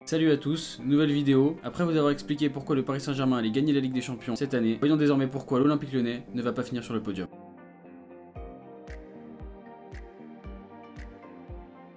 Salut à tous, nouvelle vidéo. Après vous avoir expliqué pourquoi le Paris Saint-Germain allait gagner la Ligue des Champions cette année, voyons désormais pourquoi l'Olympique Lyonnais ne va pas finir sur le podium.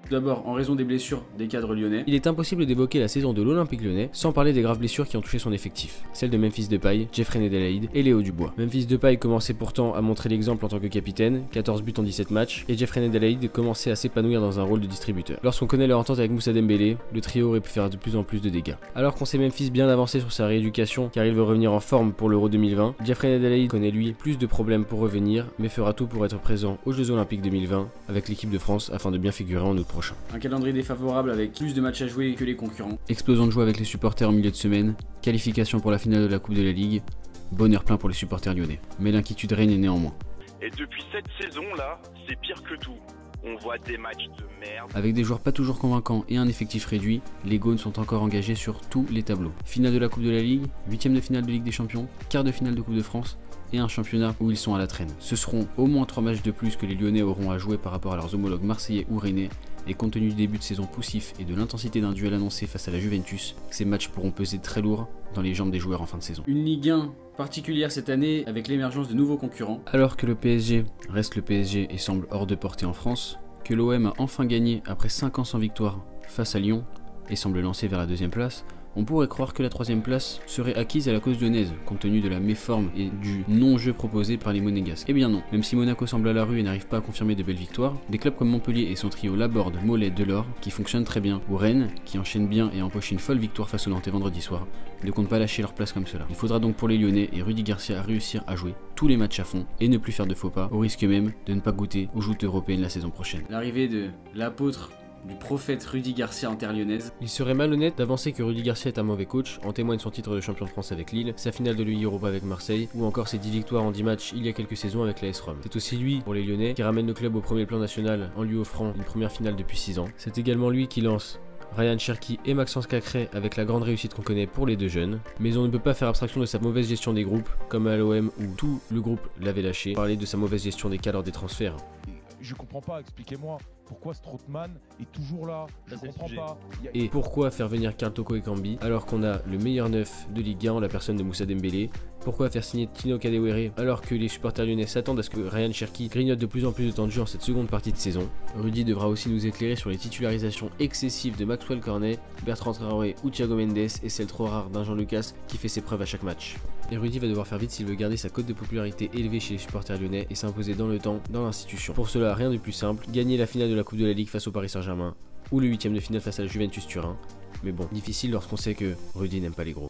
Tout d'abord, en raison des blessures des cadres lyonnais, il est impossible d'évoquer la saison de l'Olympique Lyonnais sans parler des graves blessures qui ont touché son effectif, celles de Memphis Depay, Jeffrey Delaïde et Léo Dubois. Memphis Depay commençait pourtant à montrer l'exemple en tant que capitaine, 14 buts en 17 matchs, et Jeffrey Delaïde commençait à s'épanouir dans un rôle de distributeur. Lorsqu'on connaît leur entente avec Moussa Dembélé, le trio aurait pu faire de plus en plus de dégâts. Alors qu'on sait Memphis bien avancé sur sa rééducation car il veut revenir en forme pour l'Euro 2020, Jeffrey Delaïde connaît lui plus de problèmes pour revenir, mais fera tout pour être présent aux Jeux Olympiques 2020 avec l'équipe de France afin de bien figurer en août prochain. Un calendrier défavorable avec plus de matchs à jouer que les concurrents. Explosion de joie avec les supporters en milieu de semaine, qualification pour la finale de la Coupe de la Ligue, bonheur plein pour les supporters lyonnais. Mais l'inquiétude règne néanmoins. Et depuis cette saison-là, c'est pire que tout. On voit des matchs de merde. Avec des joueurs pas toujours convaincants et un effectif réduit, les Gaunes sont encore engagés sur tous les tableaux. Finale de la Coupe de la Ligue, 8ème de finale de Ligue des Champions, quart de finale de Coupe de France et un championnat où ils sont à la traîne. Ce seront au moins 3 matchs de plus que les Lyonnais auront à jouer par rapport à leurs homologues marseillais ou rennais. Et compte tenu du début de saison poussif et de l'intensité d'un duel annoncé face à la Juventus, ces matchs pourront peser très lourd dans les jambes des joueurs en fin de saison. Une Ligue 1 particulière cette année avec l'émergence de nouveaux concurrents. Alors que le PSG reste le PSG et semble hors de portée en France, que l'OM a enfin gagné après 5 ans sans victoire face à Lyon et semble lancer vers la 2ème place, on pourrait croire que la 3ème place serait acquise à la cause lyonnaise, compte tenu de la méforme et du non-jeu proposé par les Monégasques. Eh bien non, même si Monaco semble à la rue et n'arrive pas à confirmer de belles victoires, des clubs comme Montpellier et son trio Laborde, Mollet, Delors, qui fonctionnent très bien, ou Rennes, qui enchaîne bien et empoche une folle victoire face au Nantais vendredi soir, ne comptent pas lâcher leur place comme cela. Il faudra donc pour les Lyonnais et Rudy Garcia réussir à jouer tous les matchs à fond et ne plus faire de faux pas, au risque même de ne pas goûter aux joutes européennes la saison prochaine. L'arrivée de l'apôtre du prophète Rudy Garcia en terre lyonnaise. Il serait malhonnête d'avancer que Rudy Garcia est un mauvais coach, en témoigne son titre de champion de France avec Lille, sa finale de Ligue Europa avec Marseille, ou encore ses 10 victoires en 10 matchs il y a quelques saisons avec l'AS Rome. C'est aussi lui, pour les Lyonnais, qui ramène le club au premier plan national en lui offrant une première finale depuis 6 ans. C'est également lui qui lance Ryan Cherki et Maxence Cacré avec la grande réussite qu'on connaît pour les deux jeunes, mais on ne peut pas faire abstraction de sa mauvaise gestion des groupes, comme à l'OM où tout le groupe l'avait lâché, parler de sa mauvaise gestion des cas lors des transferts. Je comprends pas, expliquez-moi pourquoi Strootman est toujours là, je comprends pas. Et pourquoi faire venir Karl Toko Ekambi alors qu'on a le meilleur neuf de Ligue 1 en la personne de Moussa Dembélé? Pourquoi faire signer Tino Kadewere alors que les supporters lyonnais s'attendent à ce que Ryan Cherki grignote de plus en plus de temps de jeu en cette seconde partie de saison? Rudy devra aussi nous éclairer sur les titularisations excessives de Maxwell Cornet, Bertrand Traoré ou Thiago Mendes et celle trop rare d'un Jean Lucas qui fait ses preuves à chaque match. Et Rudy va devoir faire vite s'il veut garder sa cote de popularité élevée chez les supporters lyonnais et s'imposer dans le temps dans l'institution. Pour cela, rien de plus simple, gagner la finale de la Coupe de la Ligue face au Paris Saint-Germain ou le 8ème de finale face à la Juventus Turin. Mais bon, difficile lorsqu'on sait que Rudy n'aime pas les gros.